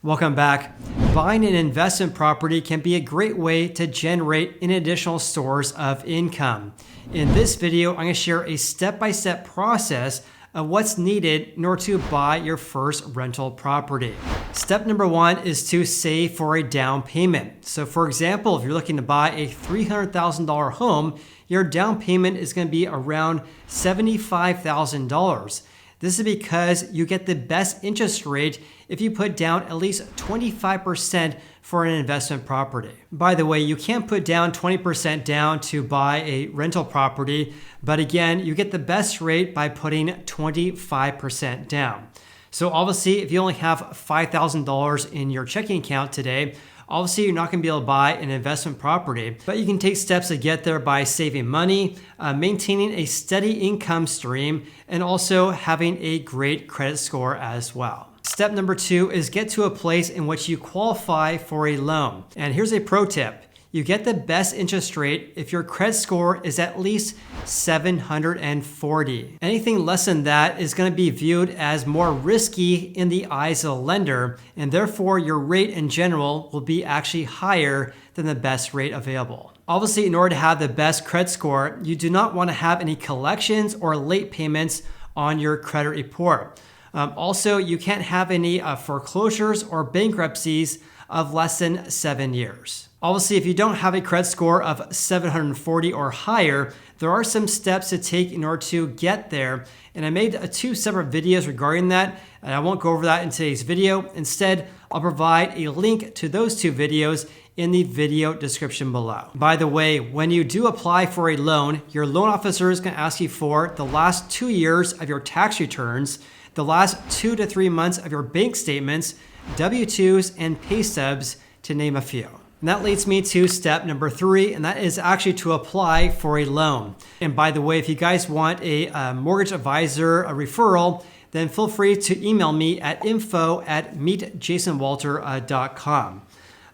Welcome back. Buying an investment property can be a great way to generate an additional source of income. In this video, I'm going to share a step-by-step process of what's needed in order to buy your first rental property. Step number one is to save for a down payment. So for example, if you're looking to buy a $300,000 home, your down payment is going to be around $75,000. This is because you get the best interest rate if you put down at least 25% for an investment property. By the way, you can't put down 20% down to buy a rental property, but again, you get the best rate by putting 25% down. So obviously, if you only have $5,000 in your checking account today, obviously, you're not going to be able to buy an investment property, but you can take steps to get there by saving money, maintaining a steady income stream, and also having a great credit score as well. Step number two is get to a place in which you qualify for a loan. And here's a pro tip. You get the best interest rate if your credit score is at least 740. Anything less than that is going to be viewed as more risky in the eyes of the lender, and therefore your rate in general will be actually higher than the best rate available. Obviously, in order to have the best credit score, you do not want to have any collections or late payments on your credit report. Also, you can't have any foreclosures or bankruptcies of less than 7 years. Obviously, if you don't have a credit score of 740 or higher, there are some steps to take in order to get there. And I made two separate videos regarding that, and I won't go over that in today's video. Instead, I'll provide a link to those two videos in the video description below. By the way, when you do apply for a loan, your loan officer is going to ask you for the last 2 years of your tax returns, the last 2 to 3 months of your bank statements, W-2s, and pay stubs, to name a few. And that leads me to step number three, and that is actually to apply for a loan. And by the way, if you guys want a mortgage advisor, a referral, then feel free to email me at info@meetjasonwalter.com.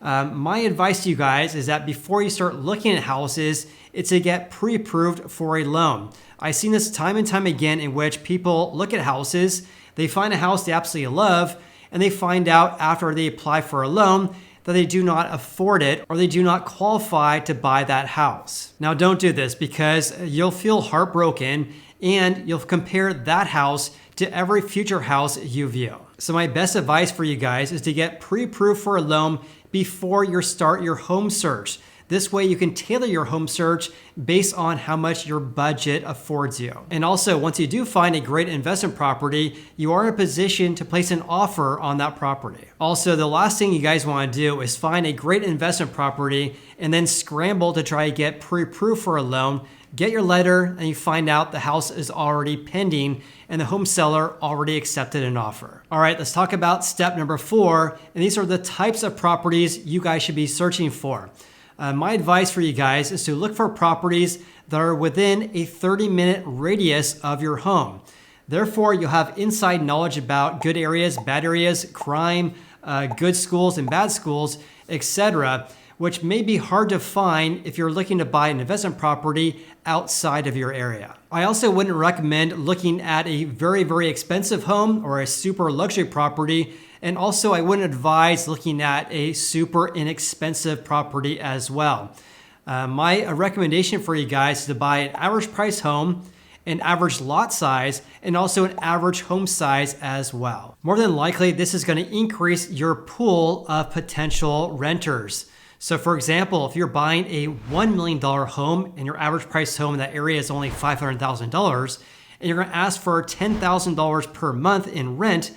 My advice to you guys is that before you start looking at houses, it's to get pre-approved for a loan. I've seen this time and time again in which people look at houses, they find a house they absolutely love, and they find out after they apply for a loan that they do not afford it or they do not qualify to buy that house. Now, don't do this because you'll feel heartbroken and you'll compare that house to every future house you view. So my best advice for you guys is to get pre-approved for a loan before you start your home search. This way you can tailor your home search based on how much your budget affords you. And also, once you do find a great investment property, you are in a position to place an offer on that property. Also, the last thing you guys want to do is find a great investment property and then scramble to try to get pre-approved for a loan, get your letter, and you find out the house is already pending and the home seller already accepted an offer. All right, let's talk about step number four. And these are the types of properties you guys should be searching for. My advice for you guys is to look for properties that are within a 30-minute radius of your home. Therefore, you'll have inside knowledge about good areas, bad areas, crime, good schools and bad schools, etc., which may be hard to find if you're looking to buy an investment property outside of your area. I also wouldn't recommend looking at a very, very expensive home or a super luxury property. And also, I wouldn't advise looking at a super inexpensive property as well. My recommendation for you guys is to buy an average price home, an average lot size, and also an average home size as well. More than likely, this is going to increase your pool of potential renters. So for example, if you're buying a $1 million home and your average price home in that area is only $500,000, and you're going to ask for $10,000 per month in rent,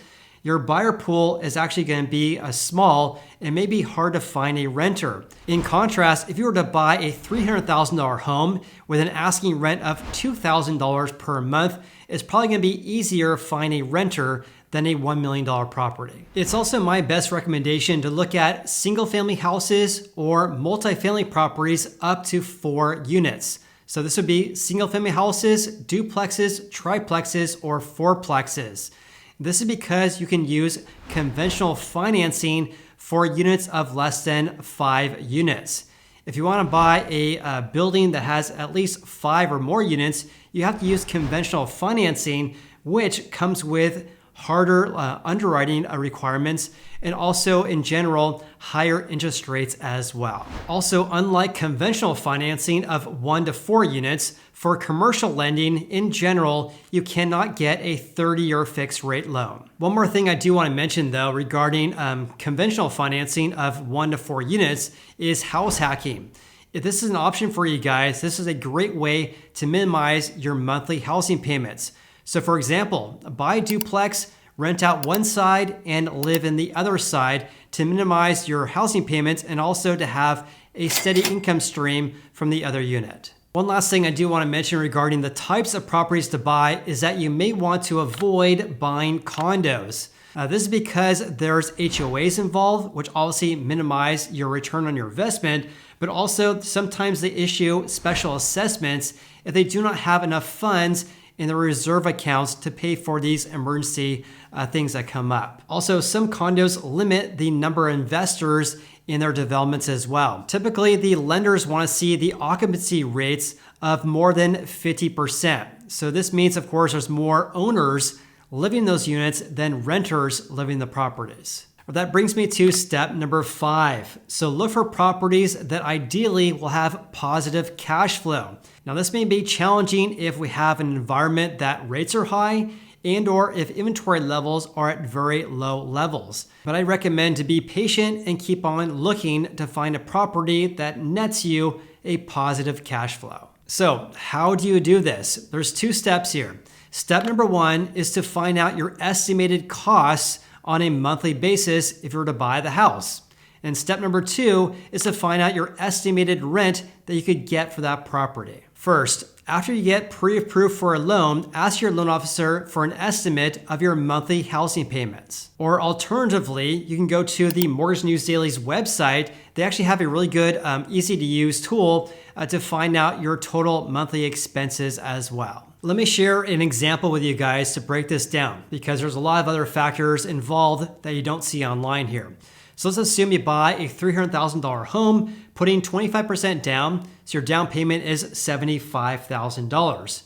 your buyer pool is actually going to be small and may be hard to find a renter. In contrast, if you were to buy a $300,000 home with an asking rent of $2,000 per month, it's probably going to be easier to find a renter than a $1 million property. It's also my best recommendation to look at single family houses or multifamily properties up to 4 units. So this would be single family houses, duplexes, triplexes, or fourplexes. This is because you can use conventional financing for units of less than 5 units. If you want to buy a building that has at least 5 or more units, you have to use conventional financing, which comes with harder underwriting requirements, and also in general, higher interest rates as well. Also, unlike conventional financing of 1 to 4 units, for commercial lending in general, you cannot get a 30-year fixed rate loan. One more thing I do want to mention though regarding conventional financing of 1 to 4 units is house hacking. If this is an option for you guys, this is a great way to minimize your monthly housing payments. So for example, buy a duplex, rent out one side and live in the other side to minimize your housing payments and also to have a steady income stream from the other unit. One last thing I do want to mention regarding the types of properties to buy is that you may want to avoid buying condos. This is because there's HOAs involved, which obviously minimize your return on your investment, but also sometimes they issue special assessments if they do not have enough funds in the reserve accounts to pay for these emergency things that come up. Also, some condos limit the number of investors in their developments as well. Typically, the lenders want to see the occupancy rates of more than 50%. So this means, of course, there's more owners living in those units than renters living in the properties. That brings me to step number 5. So look for properties that ideally will have positive cash flow. Now this may be challenging if we have an environment that rates are high and or if inventory levels are at very low levels. But I recommend to be patient and keep on looking to find a property that nets you a positive cash flow. So how do you do this? There's 2 steps here. Step number 1 is to find out your estimated costs on a monthly basis if you were to buy the house. And step number 2 is to find out your estimated rent that you could get for that property. First, after you get pre-approved for a loan, ask your loan officer for an estimate of your monthly housing payments. Or alternatively, you can go to the Mortgage News Daily's website. They actually have a really good, easy to use tool to find out your total monthly expenses as well. Let me share an example with you guys to break this down because there's a lot of other factors involved that you don't see online here. So let's assume you buy a $300,000 home, putting 25% down, so your down payment is $75,000.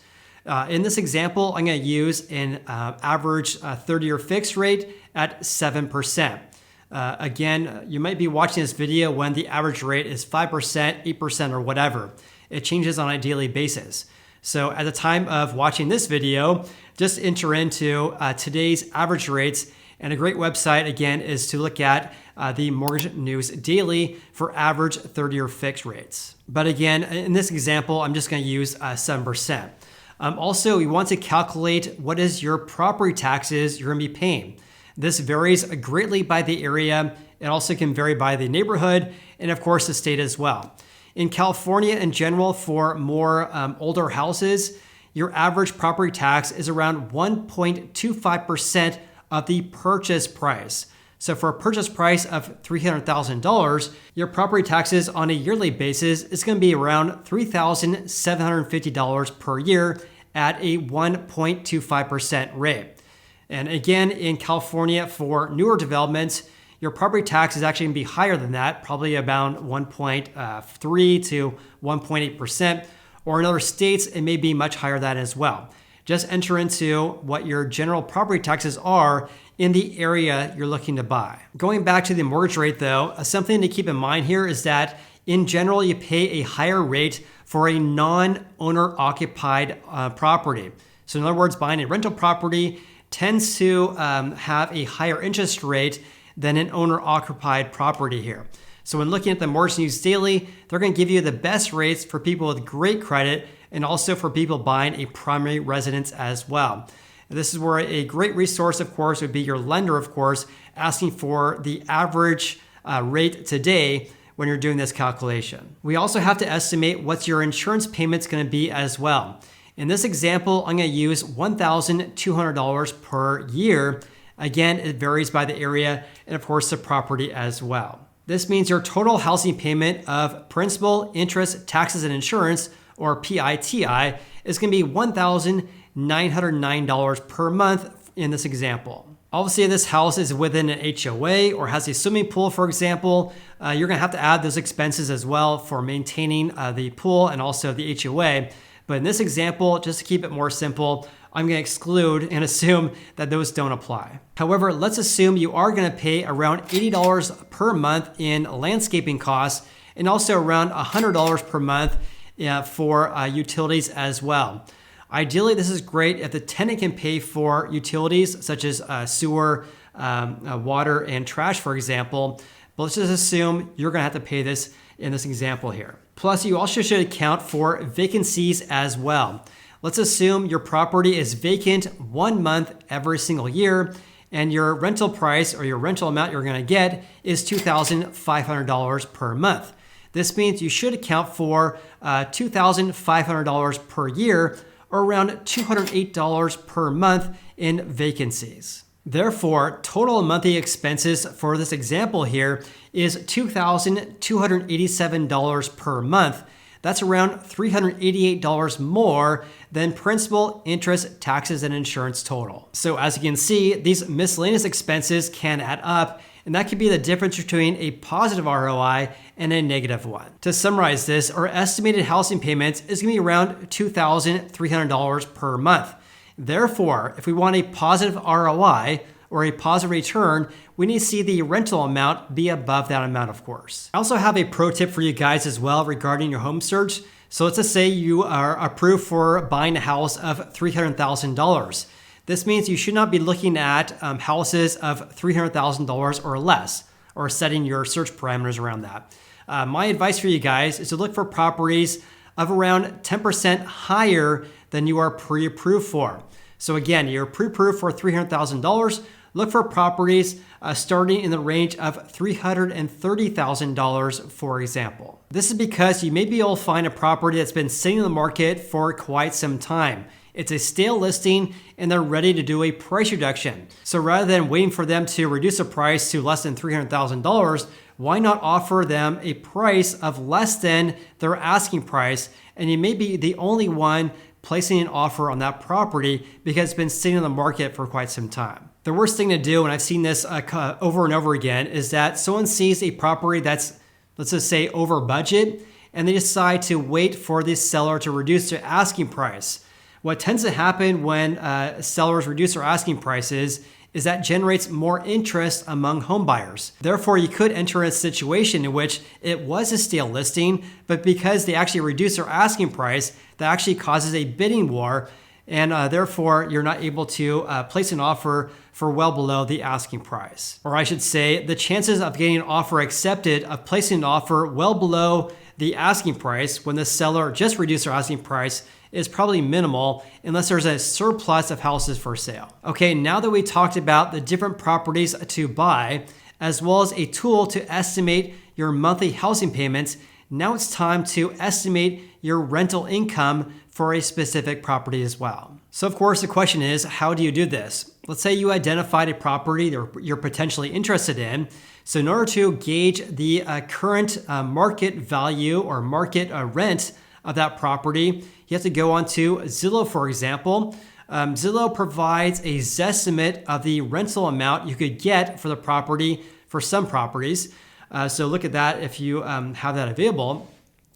In this example, I'm going to use an average 30-year fixed rate at 7%. Again, you might be watching this video when the average rate is 5%, 8%, or whatever. It changes on a daily basis. So at the time of watching this video, just enter into today's average rates. And a great website, again, is to look at the Mortgage News Daily for average 30-year fixed rates. But again, in this example, I'm just going to use 7%. Also, we want to calculate what is your property taxes you're going to be paying. This varies greatly by the area. It also can vary by the neighborhood and, of course, the state as well. In California in general, for more older houses, your average property tax is around 1.25% of the purchase price. So for a purchase price of $300,000, your property taxes on a yearly basis is going to be around $3,750 per year at a 1.25% rate. And again, in California for newer developments, your property tax is actually going to be higher than that, probably about 1.3 to 1.8%, or in other states, it may be much higher than that as well. Just enter into what your general property taxes are in the area you're looking to buy. Going back to the mortgage rate though, something to keep in mind here is that in general, you pay a higher rate for a non-owner occupied property. So in other words, buying a rental property tends to have a higher interest rate than an owner-occupied property here. So when looking at the Mortgage News Daily, they're going to give you the best rates for people with great credit and also for people buying a primary residence as well. This is where a great resource, of course, would be your lender, of course, asking for the average rate today when you're doing this calculation. We also have to estimate what's your insurance payments going to be as well. In this example, I'm going to use $1,200 per year. Again, it varies by the area and of course the property as well. This means your total housing payment of principal, interest, taxes, and insurance, or PITI, is going to be $1,909 per month in this example. Obviously, if this house is within an HOA or has a swimming pool, for example, you're going to have to add those expenses as well for maintaining the pool and also the HOA. But in this example, just to keep it more simple, I'm going to exclude and assume that those don't apply. However, let's assume you are going to pay around $80 per month in landscaping costs and also around $100 per month for utilities as well. Ideally, this is great if the tenant can pay for utilities such as sewer, water, and trash, for example. But let's just assume you're going to have to pay this in this example here. Plus, you also should account for vacancies as well. Let's assume your property is vacant 1 month every single year, and your rental price or your rental amount you're going to get is $2,500 per month. This means you should account for $2,500 per year, or around $208 per month in vacancies. Therefore, total monthly expenses for this example here is $2,287 per month. That's around $388 more than principal, interest, taxes, and insurance total. So as you can see, these miscellaneous expenses can add up, and that could be the difference between a positive ROI and a negative one. To summarize this, our estimated housing payments is going to be around $2,300 per month. Therefore, if we want a positive ROI or a positive return, we need to see the rental amount be above that amount, of course. I also have a pro tip for you guys as well regarding your home search. So let's just say you are approved for buying a house of $300,000. This means you should not be looking at houses of $300,000 or less, or setting your search parameters around that. My advice for you guys is to look for properties of around 10% higher than you are pre-approved for. So again, you're pre-approved for $300,000. Look for properties starting in the range of $330,000, for example. This is because you may be able to find a property that's been sitting in the market for quite some time. It's a stale listing and they're ready to do a price reduction. So rather than waiting for them to reduce the price to less than $300,000, why not offer them a price of less than their asking price? And you may be the only one placing an offer on that property because it's been sitting on the market for quite some time. The worst thing to do, and I've seen this over and over again, is that someone sees a property that's, let's just say, over budget, and they decide to wait for the seller to reduce their asking price. What tends to happen when sellers reduce their asking prices is that generates more interest among home buyers. Therefore, you could enter a situation in which it was a stale listing, but because they actually reduce their asking price, that actually causes a bidding war, and therefore you're not able to place an offer for well below the asking price. Or I should say, the chances of getting an offer accepted of placing an offer well below the asking price when the seller just reduced their asking price is probably minimal unless there's a surplus of houses for sale. Okay, now that we talked about the different properties to buy, as well as a tool to estimate your monthly housing payments, now it's time to estimate your rental income for a specific property as well. So of course, the question is, how do you do this? Let's say you identified a property that you're potentially interested in. So in order to gauge the current market value or market rent of that property, you have to go onto Zillow, for example. Zillow provides a zestimate of the rental amount you could get for the property for some properties. So look at that if you have that available.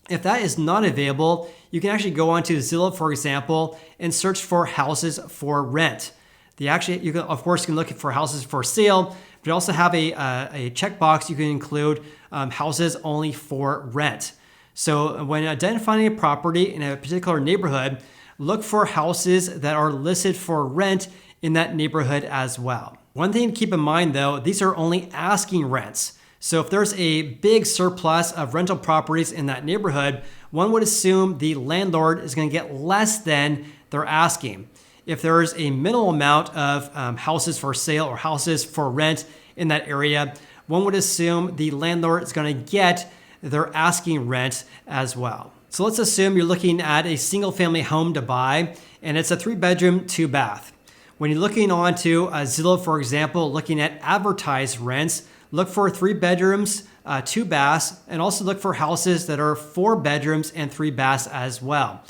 If that is not available, you can actually go onto Zillow, for example, and search for houses for rent. You can, of course, look for houses for sale, but you also have a checkbox you can include houses only for rent. So when identifying a property in a particular neighborhood, look for houses that are listed for rent in that neighborhood as well. One thing to keep in mind though, these are only asking rents. So if there's a big surplus of rental properties in that neighborhood, one would assume the landlord is going to get less than they're asking. If there's a minimal amount of houses for sale or houses for rent in that area, one would assume the landlord is going to get their asking rent as well. So let's assume you're looking at a single family home to buy and it's a 3-bedroom, 2-bath. When you're looking onto Zillow, for example, looking at advertised rents, look for 3 bedrooms, 2 baths, and also look for houses that are 4 bedrooms and 3 baths as well.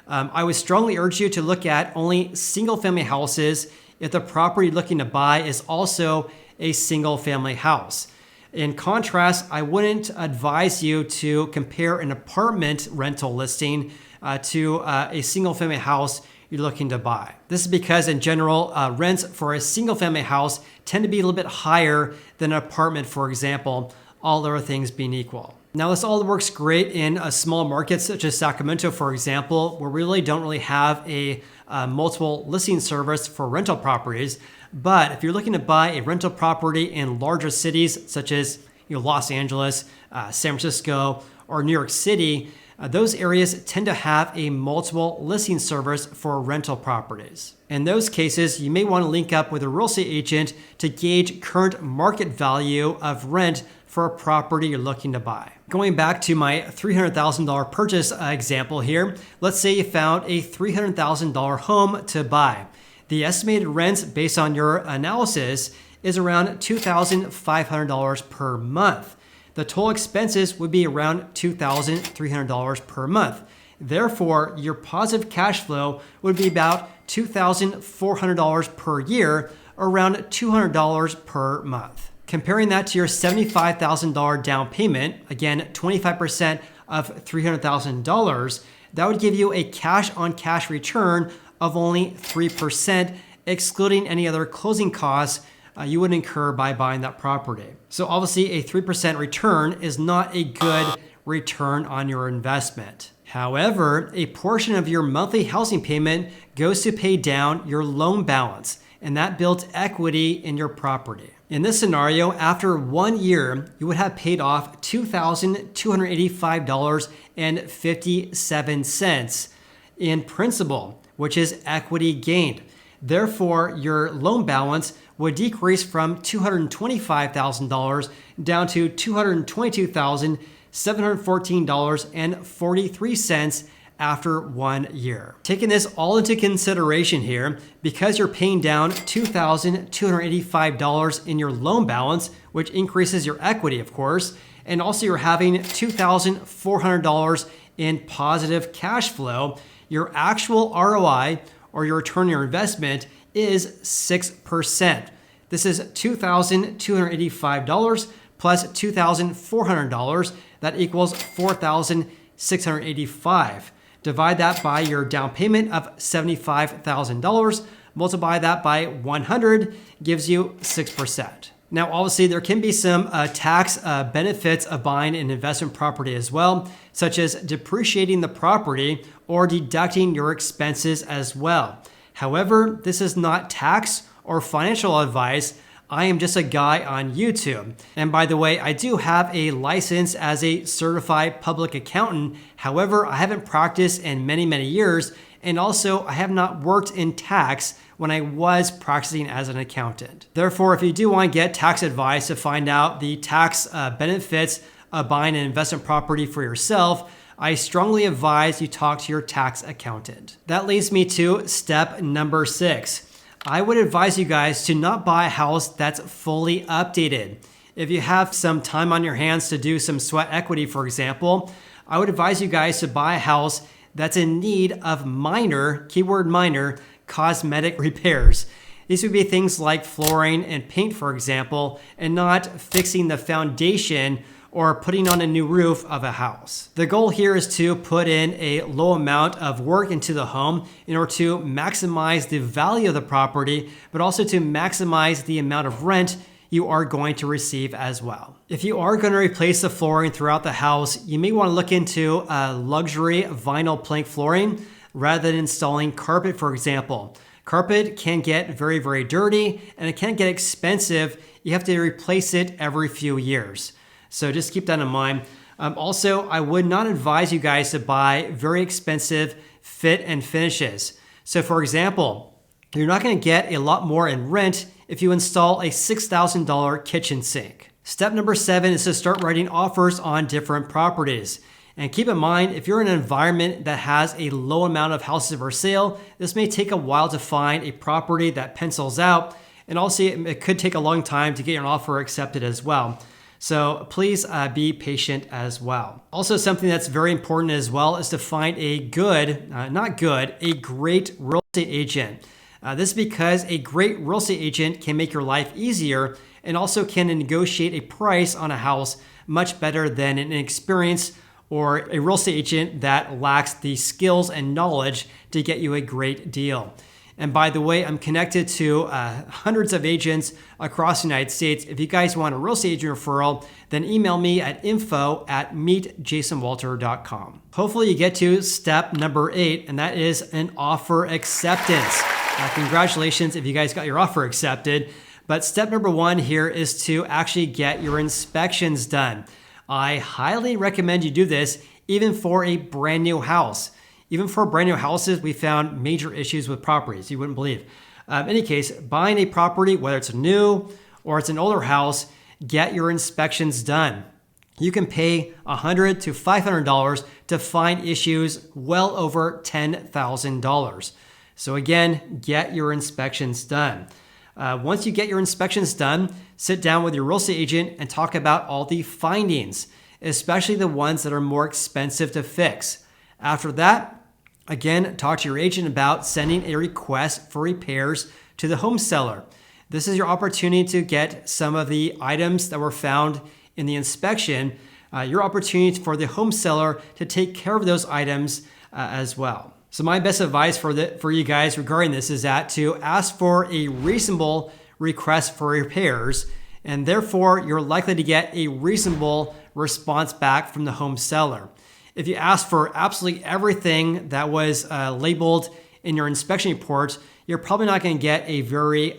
I would strongly urge you to look at only single family houses if the property you're looking to buy is also a single family house. In contrast, I wouldn't advise you to compare an apartment rental listing to a single family house you're looking to buy. This is because in general, rents for a single family house tend to be a little bit higher than an apartment, for example, all other things being equal. Now, this all works great in small markets such as Sacramento, for example, where we really don't really have a multiple listing service for rental properties. But if you're looking to buy a rental property in larger cities such as Los Angeles, San Francisco, or New York City, those areas tend to have a multiple listing service for rental properties. In those cases, you may want to link up with a real estate agent to gauge current market value of rent for a property you're looking to buy. Going back to my $300,000 purchase example here, let's say you found a $300,000 home to buy. The estimated rents based on your analysis is around $2,500 per month. The total expenses would be around $2,300 per month. Therefore, your positive cash flow would be about $2,400 per year, around $200 per month. Comparing that to your $75,000 down payment, again, 25% of $300,000, that would give you a cash-on-cash return of only 3%, excluding any other closing costs you would incur by buying that property. So obviously a 3% return is not a good return on your investment. However, a portion of your monthly housing payment goes to pay down your loan balance, and that builds equity in your property. In this scenario, after 1 year, you would have paid off $2,285.57 in principal, which is equity gained. Therefore, your loan balance would decrease from $225,000 down to $222,714.43 after 1 year. Taking this all into consideration here, because you're paying down $2,285 in your loan balance, which increases your equity, of course, and also you're having $2,400 in positive cash flow, your actual ROI, or your return on your investment, is 6%. This is $2,285 plus $2,400. That equals $4,685. Divide that by your down payment of $75,000. Multiply that by 100, gives you 6%. Now, obviously, there can be some tax benefits of buying an investment property as well, such as depreciating the property or deducting your expenses as well. However, this is not tax or financial advice. I am just a guy on YouTube. And by the way, I do have a license as a certified public accountant. However, I haven't practiced in many, many years. And also, I have not worked in tax when I was practicing as an accountant. Therefore, if you do want to get tax advice to find out the tax benefits of buying an investment property for yourself, I strongly advise you talk to your tax accountant. That leads me to step number 6. I would advise you guys to not buy a house that's fully updated. If you have some time on your hands to do some sweat equity, for example, I would advise you guys to buy a house that's in need of minor, keyword minor, cosmetic repairs. These would be things like flooring and paint, for example, and not fixing the foundation or putting on a new roof of a house. The goal here is to put in a low amount of work into the home in order to maximize the value of the property, but also to maximize the amount of rent you are going to receive as well. If you are going to replace the flooring throughout the house, you may want to look into luxury vinyl plank flooring rather than installing carpet, for example. Carpet can get very, very dirty and it can get expensive. You have to replace it every few years. So just keep that in mind. Also, I would not advise you guys to buy very expensive fit and finishes. So for example, you're not going to get a lot more in rent if you install a $6,000 kitchen sink. Step number 7 is to start writing offers on different properties. And keep in mind, if you're in an environment that has a low amount of houses for sale, this may take a while to find a property that pencils out. And also it could take a long time to get your offer accepted as well. So please be patient as well. Also, something that's very important as well is to find a great real estate agent. This is because a great real estate agent can make your life easier and also can negotiate a price on a house much better than an inexperienced or a real estate agent that lacks the skills and knowledge to get you a great deal. And by the way, I'm connected to hundreds of agents across the United States. If you guys want a real estate agent referral, then email me at info@meetjasonwalter.com. Hopefully you get to step number 8, and that is an offer acceptance. Congratulations if you guys got your offer accepted. But step number 1 here is to actually get your inspections done. I highly recommend you do this even for a brand new house. Even for brand new houses, we found major issues with properties. You wouldn't believe. In any case, buying a property, whether it's new or it's an older house, get your inspections done. You can pay $100 to $500 to find issues well over $10,000. So again, get your inspections done. Once you get your inspections done, sit down with your real estate agent and talk about all the findings, especially the ones that are more expensive to fix. After that, again, talk to your agent about sending a request for repairs to the home seller. This is your opportunity to get some of the items that were found in the inspection, your opportunity for the home seller to take care of those items as well. So my best advice for you guys regarding this is that to ask for a reasonable request for repairs, and therefore you're likely to get a reasonable response back from the home seller. If you ask for absolutely everything that was labeled in your inspection report, you're probably not going to get a very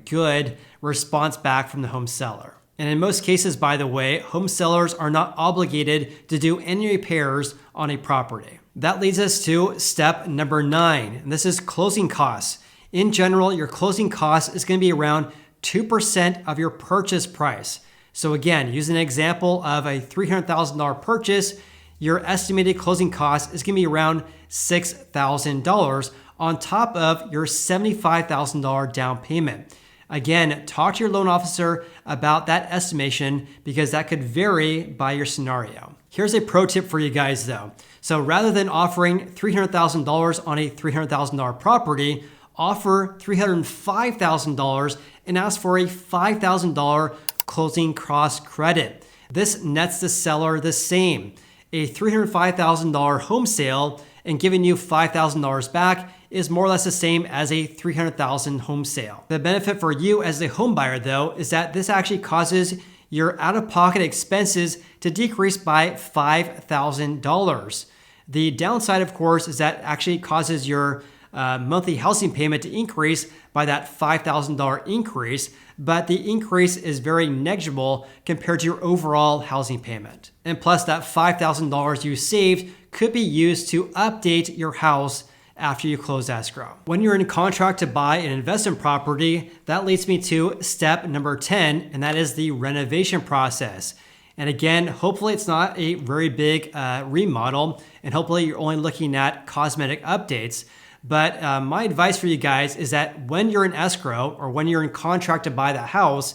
good response back from the home seller. And in most cases, by the way, home sellers are not obligated to do any repairs on a property. That leads us to step number 9, and this is closing costs. In general, your closing cost is going to be around 2% of your purchase price. So again, using an example of a $300,000 purchase, your estimated closing cost is going to be around $6,000 on top of your $75,000 down payment. Again, talk to your loan officer about that estimation because that could vary by your scenario. Here's a pro tip for you guys though. So rather than offering $300,000 on a $300,000 property, offer $305,000 and ask for a $5,000 closing cost credit. This nets the seller the same. A $305,000 home sale and giving you $5,000 back is more or less the same as a $300,000 home sale. The benefit for you as a home buyer though is that this actually causes your out-of-pocket expenses to decrease by $5,000. The downside, of course, is that actually causes your monthly housing payment to increase by that $5,000 increase, but the increase is very negligible compared to your overall housing payment. And plus that $5,000 you saved could be used to update your house after you close escrow. When you're in contract to buy an investment property, that leads me to step number 10, and that is the renovation process. And again, hopefully it's not a very big remodel, and hopefully you're only looking at cosmetic updates. But my advice for you guys is that when you're in escrow or when you're in contract to buy the house,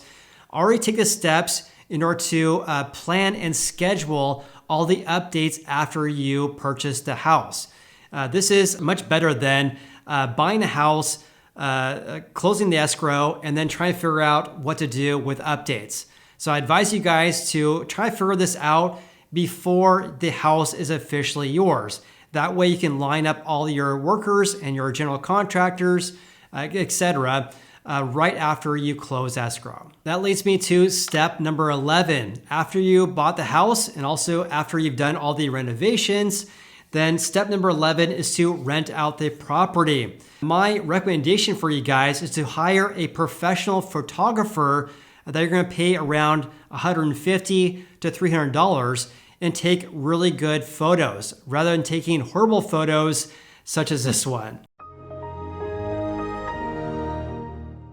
already take the steps in order to plan and schedule all the updates after you purchase the house. This is much better than buying a house, closing the escrow, and then trying to figure out what to do with updates. So I advise you guys to try to figure this out before the house is officially yours. That way you can line up all your workers and your general contractors, etc., right after you close escrow. That leads me to step number 11. After you bought the house and also after you've done all the renovations, then step number 11 is to rent out the property. My recommendation for you guys is to hire a professional photographer that you're going to pay around $150 to $300 and take really good photos rather than taking horrible photos such as this one.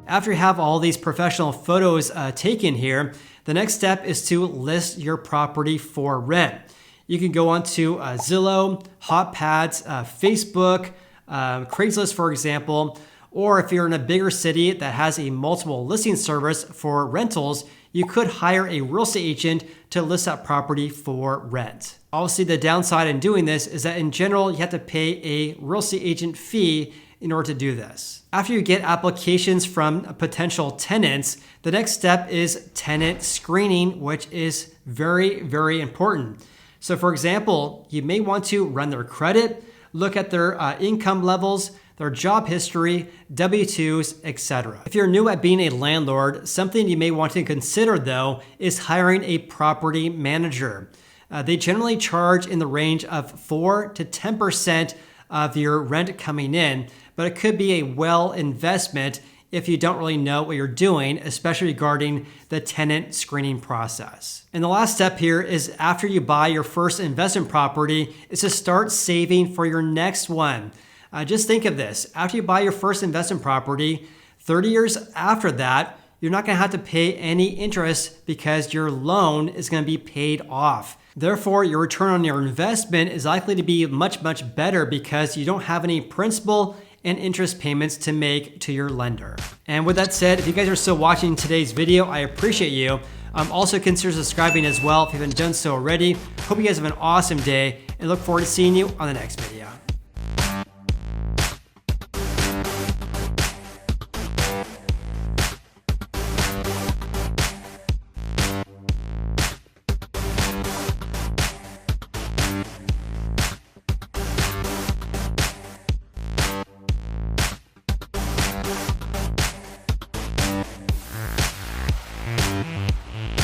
After you have all these professional photos taken here, the next step is to list your property for rent. You can go onto Zillow, HotPads, Facebook, Craigslist, for example, or if you're in a bigger city that has a multiple listing service for rentals, you could hire a real estate agent to list that property for rent. Obviously, the downside in doing this is that in general, you have to pay a real estate agent fee in order to do this. After you get applications from potential tenants, the next step is tenant screening, which is very, very important. So for example, you may want to run their credit, look at their income levels, their job history, W-2s, etc. If you're new at being a landlord, something you may want to consider though is hiring a property manager. They generally charge in the range of 4 to 10% of your rent coming in, but it could be a well investment if you don't really know what you're doing, especially regarding the tenant screening process. And the last step here is after you buy your first investment property is to start saving for your next one. Just think of this. After you buy your first investment property, 30 years after that, you're not going to have to pay any interest because your loan is going to be paid off. Therefore, your return on your investment is likely to be much, much better because you don't have any principal and interest payments to make to your lender. And with that said, if you guys are still watching today's video, I appreciate you. Also consider subscribing as well if you haven't done so already. Hope you guys have an awesome day and look forward to seeing you on the next video.